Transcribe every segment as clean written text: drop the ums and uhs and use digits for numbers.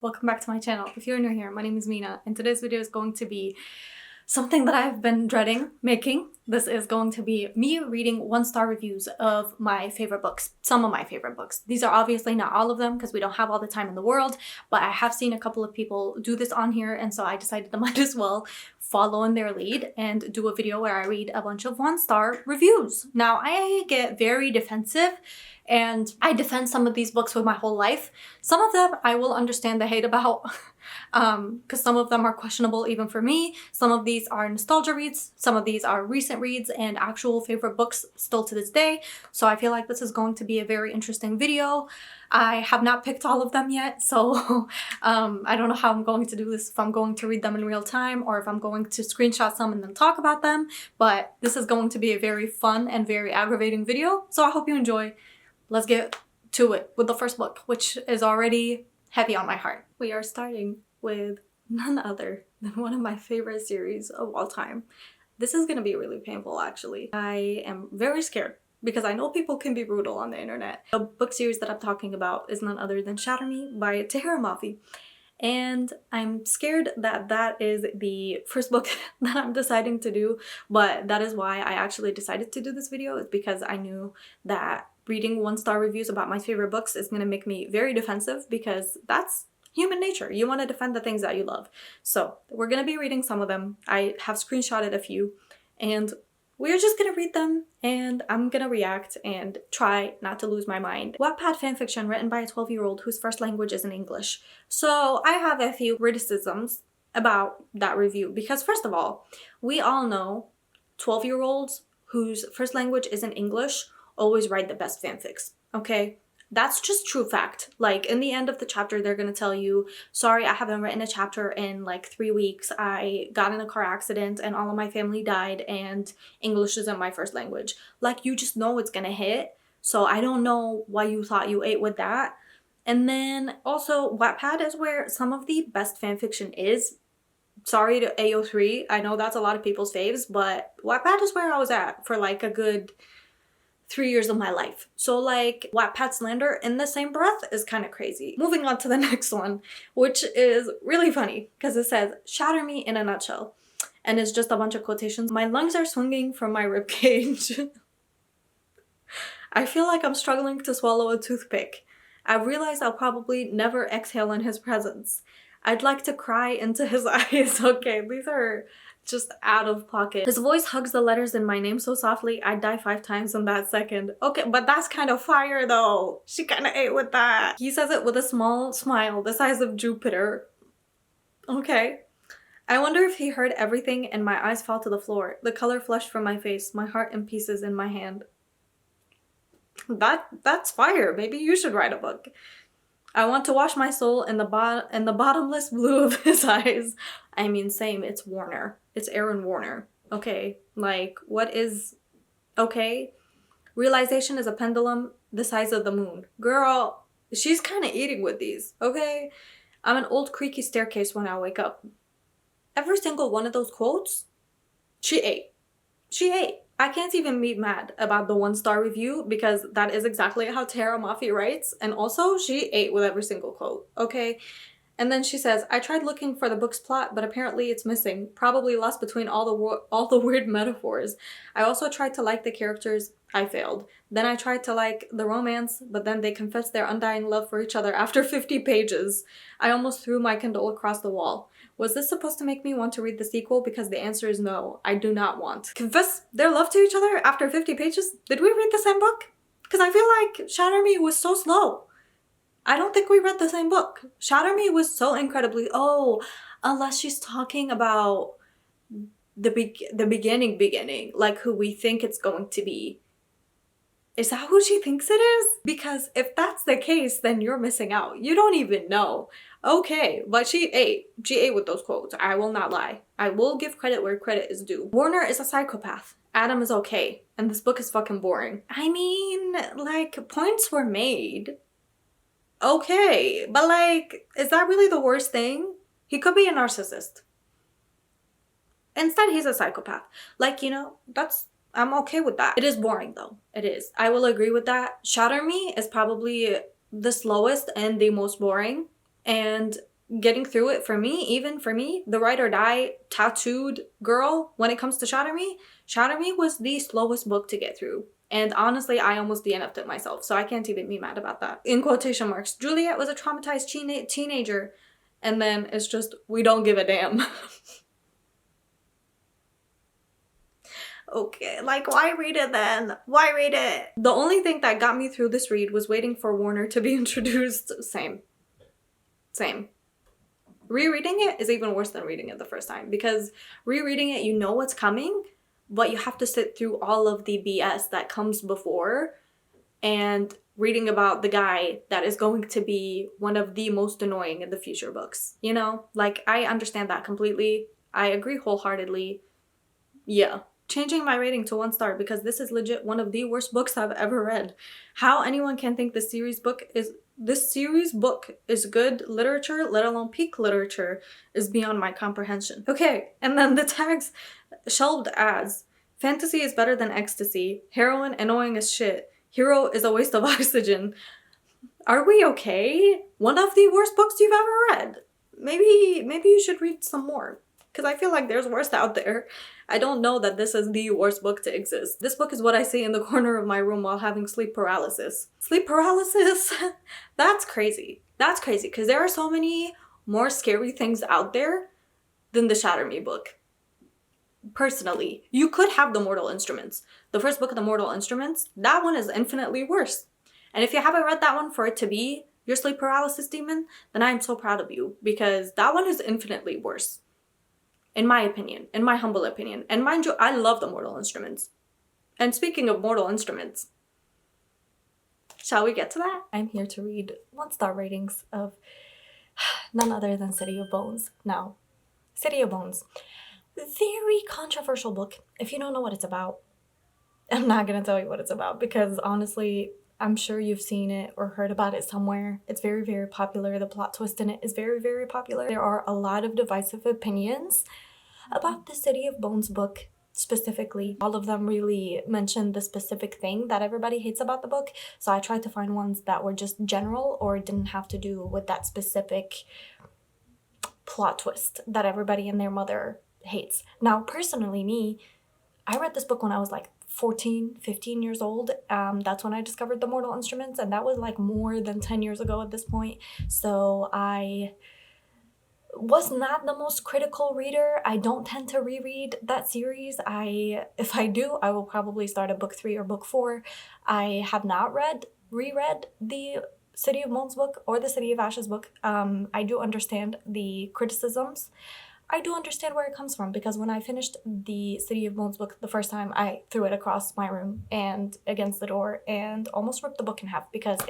Welcome back to my channel. If you're new here, my name is Mina, and today's video is going to be something that I've been dreading making. This is going to be me reading one-star reviews of my favorite books, some of my favorite books. These are obviously not all of them because we don't have all the time in the world, but I have seen a couple of people do this on here, and so I decided I might as well follow in their lead and do a video where I read a bunch of one-star reviews. Now, I get very defensive and I defend some of these books with my whole life. Some of them I will understand the hate about because some of them are questionable even for me. Some of these are nostalgia reads, some of these are recent reads and actual favorite books still to this day. So I feel like this is going to be a very interesting video. I have not picked all of them yet, so I don't know how I'm going to do this, if I'm going to read them in real time or if I'm going to screenshot some and then talk about them, but this is going to be a very fun and very aggravating video, so I hope you enjoy. Let's get to it with the first book, which is already heavy on my heart. We are starting with none other than one of my favorite series of all time. This is gonna be really painful, actually. I am very scared because I know people can be brutal on the internet. The book series that I'm talking about is none other than Shatter Me by Tahira Mafi. And I'm scared that that is the first book that I'm deciding to do, but that is why I actually decided to do this video, is because I knew that reading one-star reviews about my favorite books is going to make me very defensive, because that's human nature. You want to defend the things that you love. So we're going to be reading some of them. I have screenshotted a few, and we're just gonna read them and I'm gonna react and try not to lose my mind. Wattpad fanfiction written by a 12-year-old whose first language isn't English. So I have a few criticisms about that review, because first of all, we all know 12-year-olds whose first language isn't English always write the best fanfics, okay? That's just true fact. Like, in the end of the chapter, they're gonna tell you, sorry, I haven't written a chapter in like 3 weeks. I got in a car accident and all of my family died and English isn't my first language. Like, you just know it's gonna hit. So I don't know why you thought you ate with that. And then also, Wattpad is where some of the best fanfiction is. Sorry to AO3, I know that's a lot of people's faves, but Wattpad is where I was at for like a good 3 years of my life. So like, Wattpad slander in the same breath is kind of crazy. Moving on to the next one, which is really funny because it says, "Shatter me in a nutshell." And it's just a bunch of quotations. "My lungs are swinging from my ribcage." "I feel like I'm struggling to swallow a toothpick. I realize I'll probably never exhale in his presence. I'd like to cry into his eyes." Okay, these are just out of pocket. "His voice hugs the letters in my name so softly, I'd die 5 times in that second." Okay, but that's kind of fire though. She kind of ate with that. He says it with a small smile the size of Jupiter. Okay. "I wonder if he heard everything and my eyes fall to the floor. The color flushed from my face, my heart in pieces in my hand." That's fire. Maybe you should write a book. "I want to wash my soul in the bottomless blue of his eyes." I mean, same, it's Warner. It's Aaron Warner. Okay, like, what is... Okay. "Realization is a pendulum the size of the moon." Girl, she's kind of eating with these, okay? "I'm an old creaky staircase when I wake up." Every single one of those quotes, she ate. She ate. I can't even be mad about the 1-star review because that is exactly how Tahira Mafi writes, and also she ate with every single quote, okay? And then she says, "I tried looking for the book's plot, but apparently it's missing. Probably lost between all the weird metaphors. I also tried to like the characters. I failed. Then I tried to like the romance, but then they confessed their undying love for each other after 50 pages. I almost threw my Kindle across the wall. Was this supposed to make me want to read the sequel? Because the answer is no, I do not want." Confess their love to each other after 50 pages? Did we read the same book? Because I feel like Shatter Me was so slow. I don't think we read the same book. Shatter Me was so incredibly... Oh, unless she's talking about the beginning, like who we think it's going to be. Is that who she thinks it is? Because if that's the case, then you're missing out. You don't even know. Okay, but she ate. She ate with those quotes. I will not lie. I will give credit where credit is due. "Warner is a psychopath. Adam is okay. And this book is fucking boring." I mean, like, points were made. Okay, but like, is that really the worst thing? He could be a narcissist. Instead, he's a psychopath. Like, you know, I'm okay with that. It is boring though. It is. I will agree with that. Shatter Me is probably the slowest and the most boring. And getting through it for me, even for me, the ride or die tattooed girl, when it comes to Shatter Me was the slowest book to get through. And honestly, I almost DNF'd it myself, so I can't even be mad about that. In quotation marks, Juliet was a traumatized teenager, and then it's just, we don't give a damn. Okay, like, why read it then? Why read it? The only thing that got me through this read was waiting for Warner to be introduced. Same. Rereading it is even worse than reading it the first time, because rereading it, you know what's coming, but you have to sit through all of the BS that comes before, and reading about the guy that is going to be one of the most annoying in the future books. You know? Like, I understand that completely. I agree wholeheartedly. Yeah. Changing my rating to 1 star because this is legit one of the worst books I've ever read. How anyone can think this series book is good literature, let alone peak literature, is beyond my comprehension. Okay, and then the tags shelved as: fantasy is better than ecstasy, heroine annoying as shit, hero is a waste of oxygen. Are we okay? One of the worst books you've ever read. Maybe you should read some more, because I feel like there's worse out there. I don't know that this is the worst book to exist. This book is what I see in the corner of my room while having sleep paralysis. Sleep paralysis? That's crazy. That's crazy, because there are so many more scary things out there than the Shatter Me book. Personally, you could have The Mortal Instruments. The first book of The Mortal Instruments, that one is infinitely worse. And if you haven't read that one for it to be your sleep paralysis demon, then I am so proud of you, because that one is infinitely worse. In my opinion, in my humble opinion. And mind you, I love The Mortal Instruments. And speaking of Mortal Instruments, shall we get to that? I'm here to read 1-star ratings of none other than City of Bones. Now, City of Bones. Very controversial book. If you don't know what it's about, I'm not gonna tell you what it's about, because honestly, I'm sure you've seen it or heard about it somewhere. It's very, very popular. The plot twist in it is very, very popular. There are a lot of divisive opinions about the City of Bones book specifically. All of them really mention the specific thing that everybody hates about the book, so I tried to find ones that were just general or didn't have to do with that specific plot twist that everybody and their mother hates. Now, personally, me, I read this book when I was like 14, 15 years old. That's when I discovered The Mortal Instruments, and that was like more than 10 years ago at this point. So I was not the most critical reader. I don't tend to reread that series. If I do, I will probably start at book 3 or book 4. I have not reread the City of Bones book or the City of Ashes book. I do understand the criticisms. I do understand where it comes from, because when I finished the City of Bones book the first time, I threw it across my room and against the door and almost ripped the book in half, because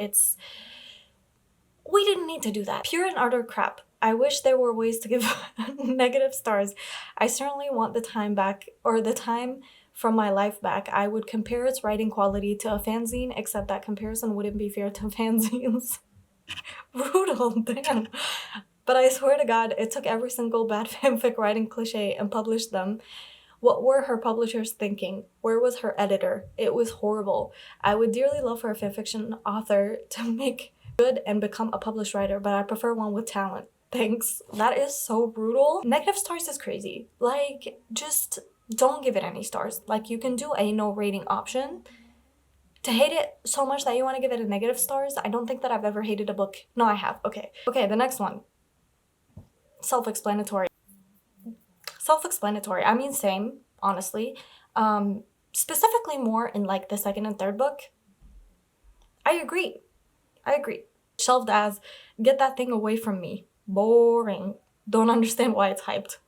we didn't need to do that. Pure and utter crap. I wish there were ways to give negative stars. I certainly want the time back, or the time from my life back. I would compare its writing quality to a fanzine, except that comparison wouldn't be fair to fanzines. Brutal, damn. But I swear to God, it took every single bad fanfic writing cliche and published them. What were her publishers thinking? Where was her editor? It was horrible. I would dearly love for a fanfiction author to make good and become a published writer, but I prefer one with talent. Thanks. That is so brutal. Negative stars is crazy. Like, just don't give it any stars. Like, you can do a no rating option. To hate it so much that you want to give it a negative stars, I don't think that I've ever hated a book. No, I have. Okay, the next one. Self-explanatory. I mean, same, honestly. Specifically more in like the second and third book. I agree. Shelved as, get that thing away from me. Boring. Don't understand why it's hyped.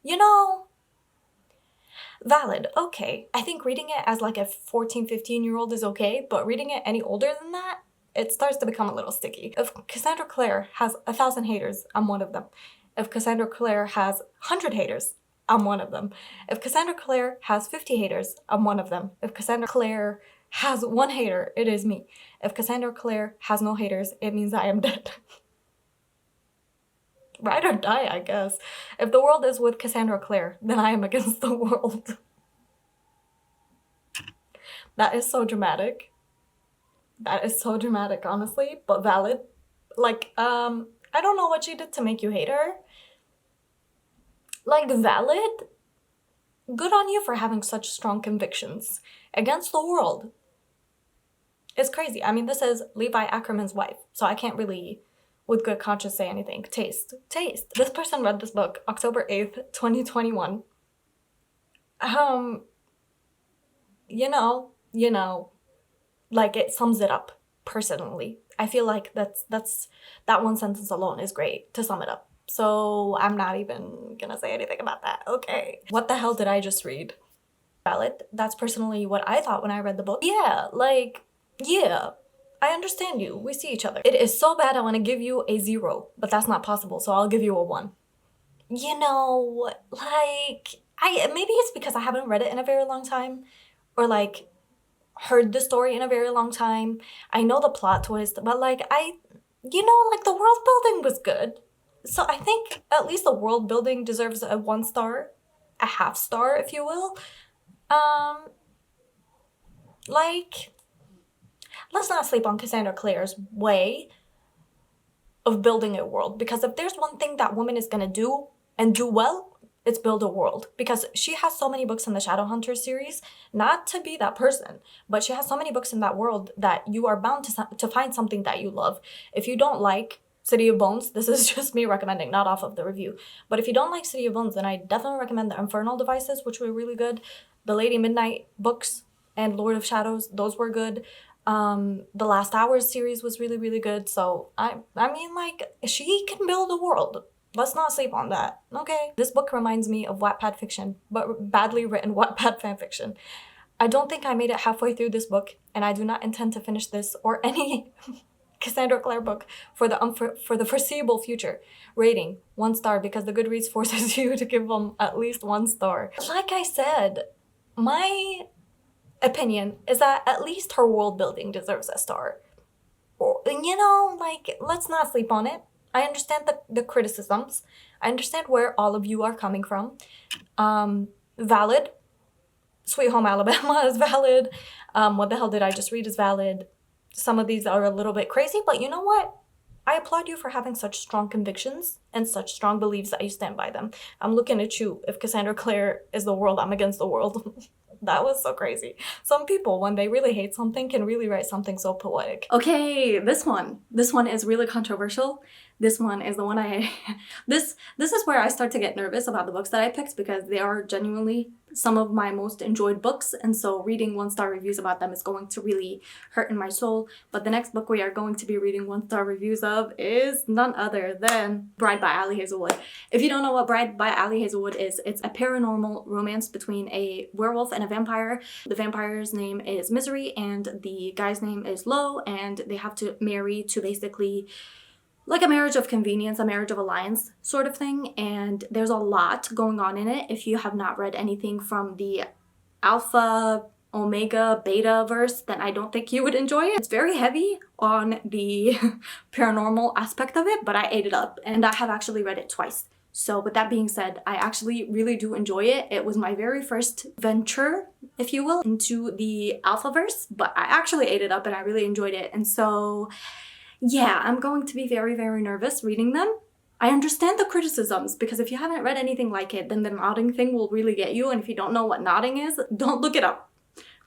You know, valid. Okay. I think reading it as like a 14, 15-year-old is okay, but reading it any older than that, it starts to become a little sticky. If Cassandra Clare has 1,000 haters, I'm one of them. If Cassandra Clare has 100 haters, I'm one of them. If Cassandra Clare has 50 haters, I'm one of them. If Cassandra Clare has 1 hater, it is me. If Cassandra Clare has no haters, it means I am dead. Ride or die, I guess. If the world is with Cassandra Clare, then I am against the world. That is so dramatic. Honestly, but valid. Like, I don't know what she did to make you hate her. Like, valid. Good on you for having such strong convictions against the world. It's crazy. I mean, this is Levi Ackerman's wife, so I can't really, with good conscience, say anything. Taste. This person read this book October 8th, 2021. You know, like, it sums it up personally. I feel like that one sentence alone is great to sum it up. So I'm not even gonna say anything about that. Okay. What the hell did I just read? Valid. That's personally what I thought when I read the book. Yeah, like, yeah, I understand you. We see each other. It is so bad I want to give you a 0, but that's not possible, so I'll give you a 1. You know, like, maybe it's because I haven't read it in a very long time, or like heard the story in a very long time. I know the plot twist, but like, like, the world building was good. So I think at least the world building deserves a 1 star, a half star, if you will. Like, let's not sleep on Cassandra Clare's way of building a world, because if there's one thing that woman is gonna do and do well, it's build a world. Because she has so many books in the Shadowhunters series, not to be that person, but she has so many books in that world that you are bound to find something that you love. If you don't like City of Bones, this is just me recommending, not off of the review, but if you don't like City of Bones, then I definitely recommend the Infernal Devices, which were really good. The Lady Midnight books and Lord of Shadows, those were good. The Last Hours series was really, really good. So I mean, like, she can build a world. Let's not sleep on that, okay? This book reminds me of Wattpad fiction, but badly written Wattpad fanfiction. I don't think I made it halfway through this book, and I do not intend to finish this or any Cassandra Clare book for the foreseeable future. Rating 1 star, because the Goodreads forces you to give them at least 1 star. Like I said, my opinion is that at least her world building deserves a star. Or, like, let's not sleep on it. I understand the criticisms. I understand where all of you are coming from. Valid. Sweet Home Alabama is valid. What the hell did I just read is valid. Some of these are a little bit crazy, but you know what? I applaud you for having such strong convictions and such strong beliefs that you stand by them. I'm looking at you. If Cassandra Clare is the world, I'm against the world. That was so crazy. Some people, when they really hate something, can really write something so poetic. Okay, this one is really controversial. This one is the one this is where I start to get nervous about the books that I picked, because they are genuinely some of my most enjoyed books, and so reading 1 star reviews about them is going to really hurt in my soul. But the next book we are going to be reading 1 star reviews of is none other than Bride by Ali Hazelwood. If you don't know what Bride by Ali Hazelwood is, it's a paranormal romance between a werewolf and a vampire. The vampire's name is Misery and the guy's name is Lo, and they have to marry to basically, like, a marriage of convenience, a marriage of alliance sort of thing, and there's a lot going on in it. If you have not read anything from the Alpha, Omega, Beta verse, then I don't think you would enjoy it. It's very heavy on the paranormal aspect of it, but I ate it up, and I have actually read it twice. So with that being said, I actually really do enjoy it. It was my very first venture, if you will, into the Alphaverse, but I actually ate it up and I really enjoyed it. And so yeah, I'm going to be very, very nervous reading them. I understand the criticisms, because if you haven't read anything like it, then the nodding thing will really get you. And if you don't know what nodding is, don't look it up.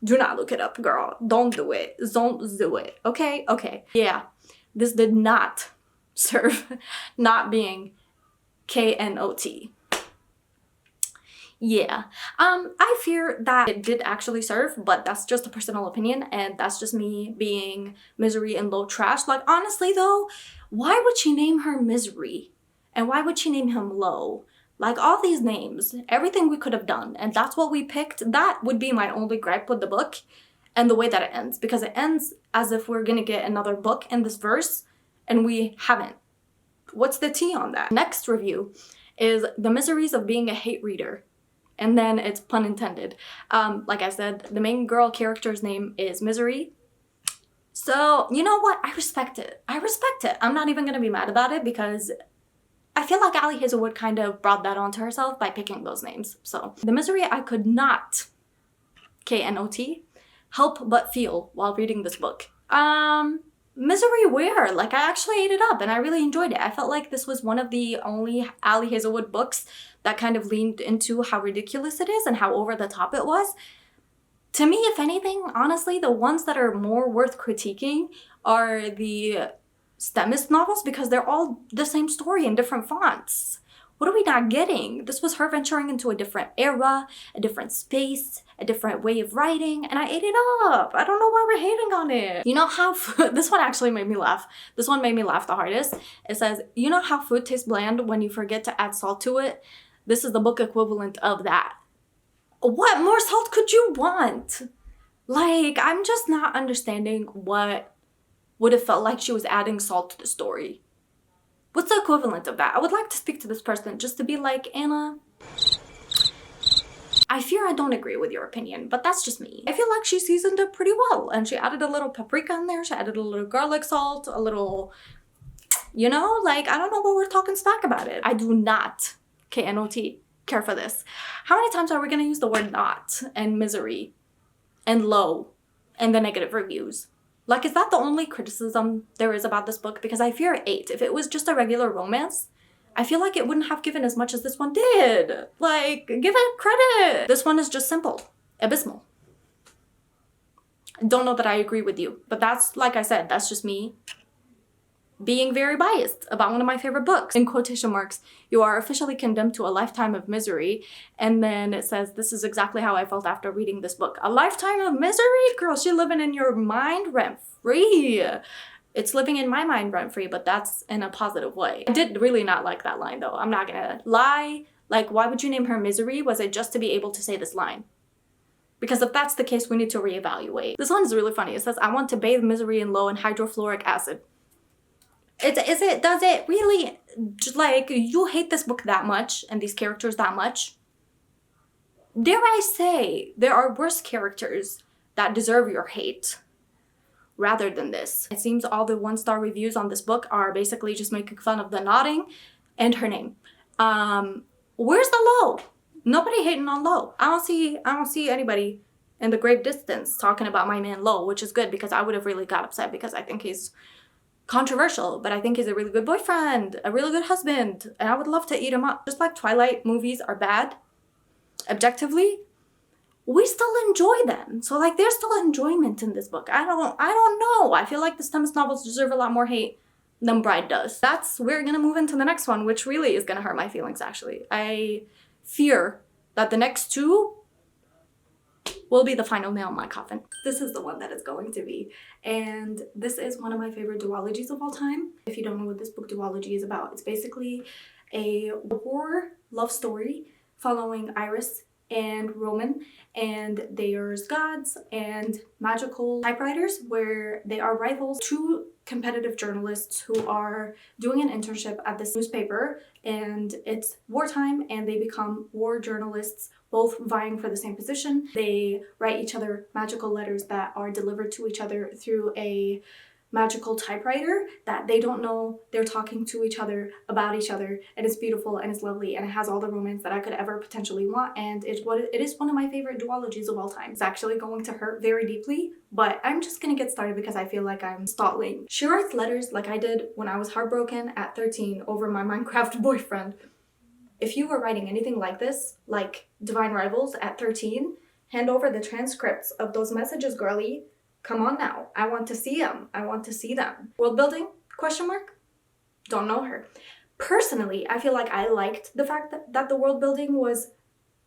Do not look it up, girl. Don't do it. Don't do it. Okay? Okay. Yeah, this did not serve not being KNOT. Yeah, I fear that it did actually serve, but that's just a personal opinion, and that's just me being Misery and Low trash. Like, honestly though, why would she name her Misery? And why would she name him Low? Like, all these names, everything we could have done, and that's what we picked. That would be my only gripe with the book and the way that it ends, because it ends as if we're gonna get another book in this verse, and we haven't. What's the tea on that? Next review is The Miseries of Being a Hate Reader. And then it's pun intended. Like I said, the main girl character's name is Misery. So, you know what? I respect it. I respect it. I'm not even gonna be mad about it, because I feel like Ali Hazelwood kind of brought that onto herself by picking those names. So, the Misery I could not, KNOT, help but feel while reading this book. Misery where? Like, I actually ate it up and I really enjoyed it. I felt like this was one of the only Ali Hazelwood books that kind of leaned into how ridiculous it is and how over the top it was. To me, if anything, honestly, the ones that are more worth critiquing are the STEMist novels because they're all the same story in different fonts. What are we not getting? This was her venturing into a different era, a different space, a different way of writing, and I ate it up. I don't know why we're hating on it. You know how this one actually made me laugh. This one made me laugh the hardest. It says, you know how food tastes bland when you forget to add salt to it? This is the book equivalent of that. What more salt could you want? Like, I'm just not understanding what would have felt like she was adding salt to the story. What's the equivalent of that? I would like to speak to this person just to be like, Anna, I fear I don't agree with your opinion, but that's just me. I feel like she seasoned it pretty well, and she added a little paprika in there, she added a little garlic salt, a little, you know, like, I don't know what we're talking smack about it. I do not, K-N-O-T, care for this. How many times are we gonna use the word not and misery and low and the negative reviews? Like, is that the only criticism there is about this book? Because I fear 8. If it was just a regular romance, I feel like it wouldn't have given as much as this one did. Like, give it credit. This one is just simple, abysmal. Don't know that I agree with you, but that's, like I said, that's just me being very biased about one of my favorite books. In quotation marks, you are officially condemned to a lifetime of misery. And then it says, this is exactly how I felt after reading this book. A lifetime of misery? Girl, she's living in your mind rent-free. It's living in my mind rent-free, but that's in a positive way. I did really not like that line though. I'm not gonna lie. Like, why would you name her Misery? Was it just to be able to say this line? Because if that's the case, we need to reevaluate. This one is really funny. It says, I want to bathe misery in low and hydrofluoric acid. Does it really, like, you hate this book that much and these characters that much? Dare I say, there are worse characters that deserve your hate rather than this. It seems all the 1-star reviews on this book are basically just making fun of the nodding and her name. Where's the low? Nobody hating on Low. I don't see anybody in the great distance talking about my man Low, which is good because I would have really got upset because I think he's controversial, but I think he's a really good boyfriend, a really good husband, and I would love to eat him up. Just like Twilight movies are bad, objectively, we still enjoy them. So like, there's still enjoyment in this book. I don't know. I feel like the STEMist novels deserve a lot more hate than Bride does. We're gonna move into the next one, which really is gonna hurt my feelings actually. I fear that the next 2 will be the final nail in my coffin. This is the one that it's going to be. And this is one of my favorite duologies of all time. If you don't know what this book duology is about, it's basically a horror love story following Iris and Roman and there's gods and magical typewriters where they are rivals. 2 competitive journalists who are doing an internship at this newspaper, and it's wartime and they become war journalists, both vying for the same position. They write each other magical letters that are delivered to each other through a magical typewriter that they don't know they're talking to each other about each other, and it's beautiful and it's lovely and it has all the romance that I could ever potentially want, and it is one of my favorite duologies of all time. It's actually going to hurt very deeply, but I'm just gonna get started because I feel like I'm stalling. She writes letters like I did when I was heartbroken at 13 over my Minecraft boyfriend. If you were writing anything like this, like Divine Rivals at 13, hand over the transcripts of those messages, girly. Come on now. I want to see them. I want to see them. World building? Question mark? Don't know her. Personally, I feel like I liked the fact that the world building was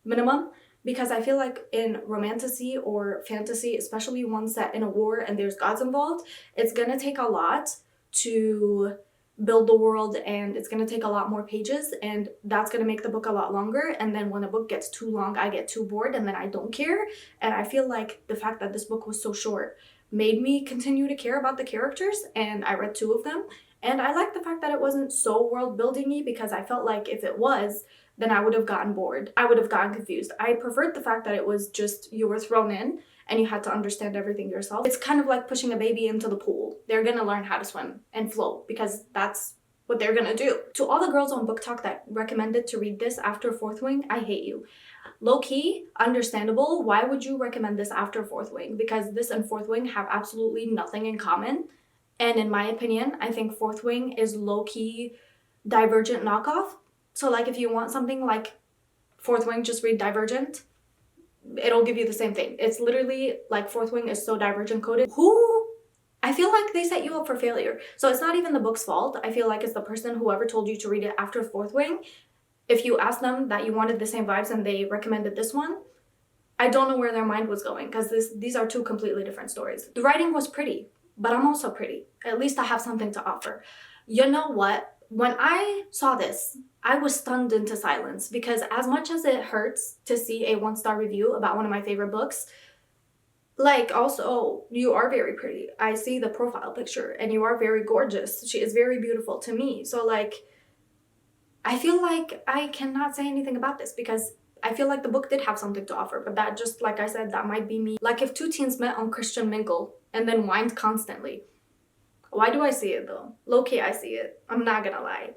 minimum, because I feel like in romantasy or fantasy, especially one set in a war and there's gods involved, it's gonna take a lot to build the world and it's gonna take a lot more pages, and that's gonna make the book a lot longer, and then when a book gets too long I get too bored and then I don't care. And I feel like the fact that this book was so short made me continue to care about the characters, and I read 2 of them, and I like the fact that it wasn't so world building-y, because I felt like if it was, then I would have gotten bored. I would have gotten confused. I preferred the fact that it was just you were thrown in and you had to understand everything yourself. It's kind of like pushing a baby into the pool. They're gonna learn how to swim and float because that's what they're gonna do. To all the girls on Book Talk that recommended to read this after Fourth Wing, I hate you. Low-key, understandable. Why would you recommend this after Fourth Wing? Because this and Fourth Wing have absolutely nothing in common. And in my opinion, I think Fourth Wing is low-key Divergent knockoff. So like if you want something like Fourth Wing, just read Divergent. It'll give you the same thing. It's literally like Fourth Wing is so Divergent coded. I feel like they set you up for failure. So it's not even the book's fault. I feel like it's the person, whoever told you to read it after Fourth Wing. If you asked them that you wanted the same vibes and they recommended this one, I don't know where their mind was going, because these are two completely different stories. The writing was pretty, but I'm also pretty. At least I have something to offer. You know what? When I saw this, I was stunned into silence, because as much as it hurts to see a 1-star review about one of my favorite books, like, also, you are very pretty. I see the profile picture and you are very gorgeous. She is very beautiful to me. So like, I feel like I cannot say anything about this, because I feel like the book did have something to offer, but that just, like I said, that might be me. Like if two teens met on Christian Mingle and then whined constantly. Why do I see it though? Low-key, I see it. I'm not gonna lie.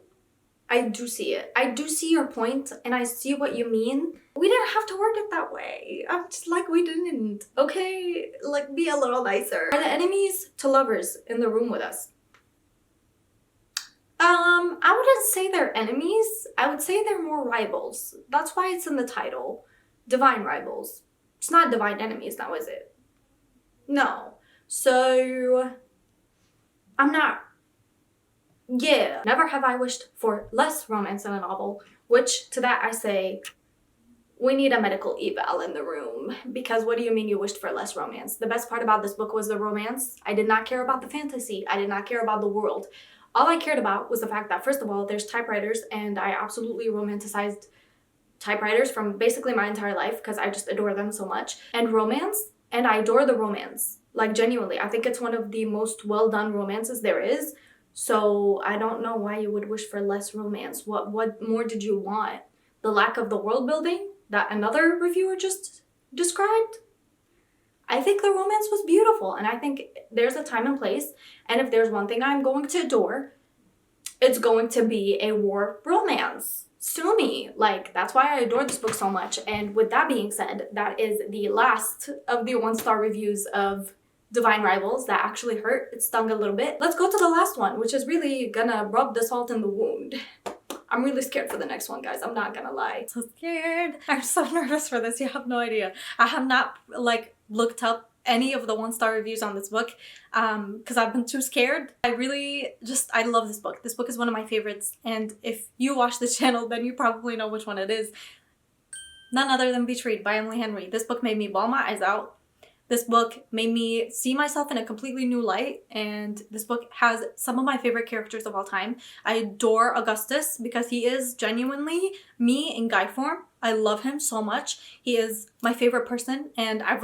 I do see it. I do see your point and I see what you mean. We didn't have to word it that way. I'm just like, we didn't. Okay? Like, be a little nicer. Are the enemies to lovers in the room with us? I wouldn't say they're enemies. I would say they're more rivals. That's why it's in the title. Divine rivals. It's not divine enemies now, is it? No. So, I'm not... Yeah. Never have I wished for less romance in a novel, which to that I say, we need a medical eval in the room, because what do you mean you wished for less romance? The best part about this book was the romance. I did not care about the fantasy. I did not care about the world. All I cared about was the fact that, first of all, there's typewriters, and I absolutely romanticized typewriters from basically my entire life because I just adore them so much. And romance, and I adore the romance. Like, genuinely, I think it's one of the most well-done romances there is. So I don't know why you would wish for less romance. What more did you want? The lack of the world building that another reviewer just described? I think the romance was beautiful, and I think there's a time and place, and if there's one thing I'm going to adore, it's going to be a war romance. Sue me. Like, that's why I adore this book so much. And with that being said, that is the last of the 1-star reviews of Divine Rivals. That actually hurt. It stung a little bit. Let's go to the last one, which is really gonna rub the salt in the wound. I'm really scared for the next one, guys. I'm not gonna lie. So scared. I'm so nervous for this. You have no idea. I have not, like, looked up any of the 1-star reviews on this book because I've been too scared. I love this book. This book is one of my favorites, and if you watch the channel, then you probably know which one it is. None other than Betrayed by Emily Henry. This book made me bawl my eyes out. This book made me see myself in a completely new light, and this book has some of my favorite characters of all time. I adore Augustus because he is genuinely me in guy form. I love him so much. He is my favorite person, and I've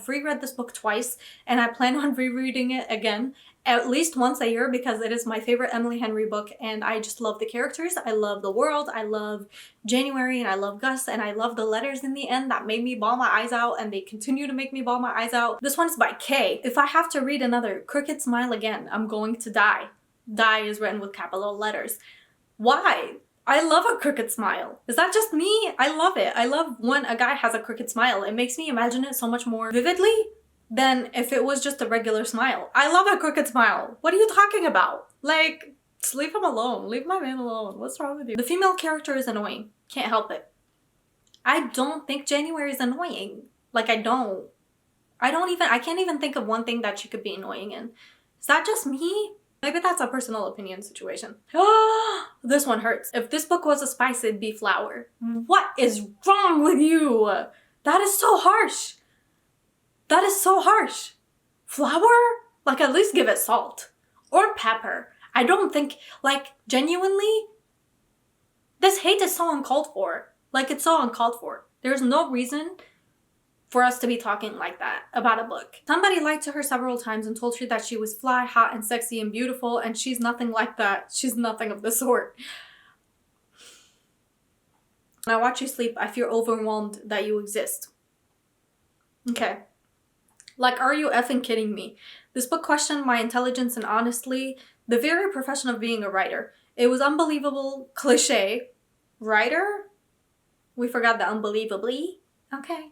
reread this book twice, and I plan on rereading it again at least once a year because it is my favorite Emily Henry book, and I just love the characters. I love the world. I love January, and I love Gus, and I love the letters in the end that made me bawl my eyes out, and they continue to make me bawl my eyes out. This one's by Kay. If I have to read another Crooked Smile again, I'm going to die. Die is written with capital letters. Why? I love a crooked smile. Is that just me? I love it. I love when a guy has a crooked smile. It makes me imagine it so much more vividly than if it was just a regular smile. I love a crooked smile. What are you talking about? Like, just leave him alone. Leave my man alone. What's wrong with you? The female character is annoying. Can't help it. I don't think January is annoying. Like, I can't even think of one thing that she could be annoying in. Is that just me? Maybe that's a personal opinion situation. This one hurts. If this book was a spice, it'd be flour. What is wrong with you? That is so harsh. That is so harsh. Flour? Like, at least give it salt. Or pepper. I don't think, like, genuinely, this hate is so uncalled for. Like, it's so uncalled for. There's no reason for us to be talking like that about a book. Somebody lied to her several times and told her that she was fly, hot, and sexy and beautiful, and she's nothing like that. She's nothing of the sort. When I watch you sleep, I feel overwhelmed that you exist. Okay. Like, are you effing kidding me? This book questioned my intelligence and honestly, the very profession of being a writer. It was unbelievable cliche. Writer? We forgot the unbelievably. Okay.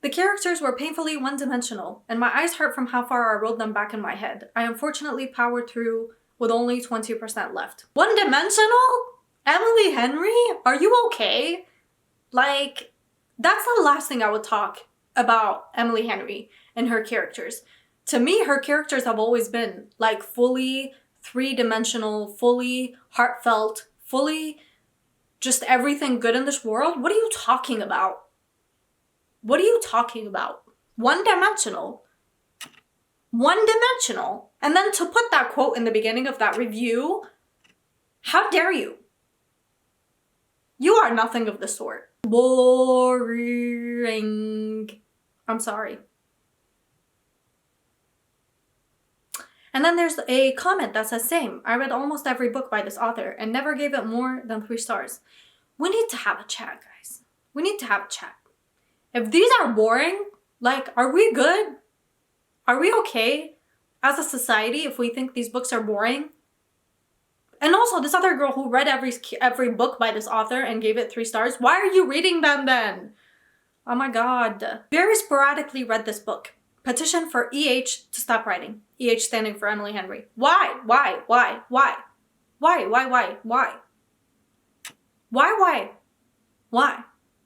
The characters were painfully one-dimensional, and my eyes hurt from how far I rolled them back in my head. I unfortunately powered through with only 20% left. One-dimensional? Emily Henry? Are you okay? Like, that's the last thing I would talk about Emily Henry and her characters. To me, her characters have always been like fully three-dimensional, fully heartfelt, fully just everything good in this world. What are you talking about? What are you talking about? One-dimensional. One-dimensional. And then to put that quote in the beginning of that review, how dare you? You are nothing of the sort. Boring. I'm sorry. And then there's a comment that says, same. I read almost every book by this author and never gave it more than 3 stars. We need to have a chat, guys. We need to have a chat. If these are boring, like, are we good? Are we okay as a society if we think these books are boring? And also, this other girl who read every book by this author and gave it 3 stars, why are you reading them then? Oh my god. Very sporadically read this book. Petition for EH to stop writing. EH standing for Emily Henry. Why? Why? Why? Why? Why? Why? Why? Why? Why? Why? Why?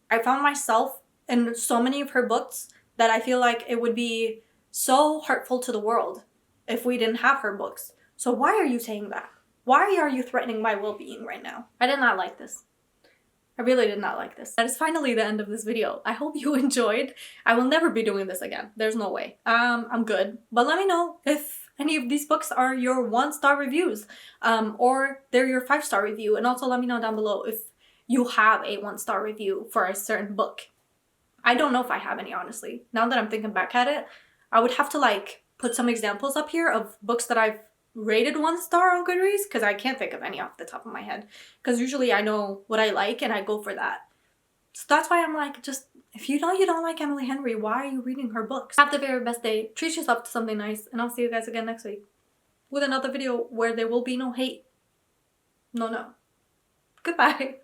I found myself in so many of her books that I feel like it would be so hurtful to the world if we didn't have her books. So why are you saying that? Why are you threatening my well-being right now? I did not like this. I really did not like this. That is finally the end of this video. I hope you enjoyed. I will never be doing this again. There's no way. I'm good. But let me know if any of these books are your 1-star reviews, or they're your 5-star review. And also let me know down below if you have a 1-star review for a certain book. I don't know if I have any, honestly. Now that I'm thinking back at it, I would have to like put some examples up here of books that I've rated 1 star on Goodreads, because I can't think of any off the top of my head, because usually I know what I like and I go for that. So that's why I'm like, just, if you know you don't like Emily Henry, why are you reading her books? Have the very best day, treat yourself to something nice, and I'll see you guys again next week with another video where there will be no hate. No. Goodbye.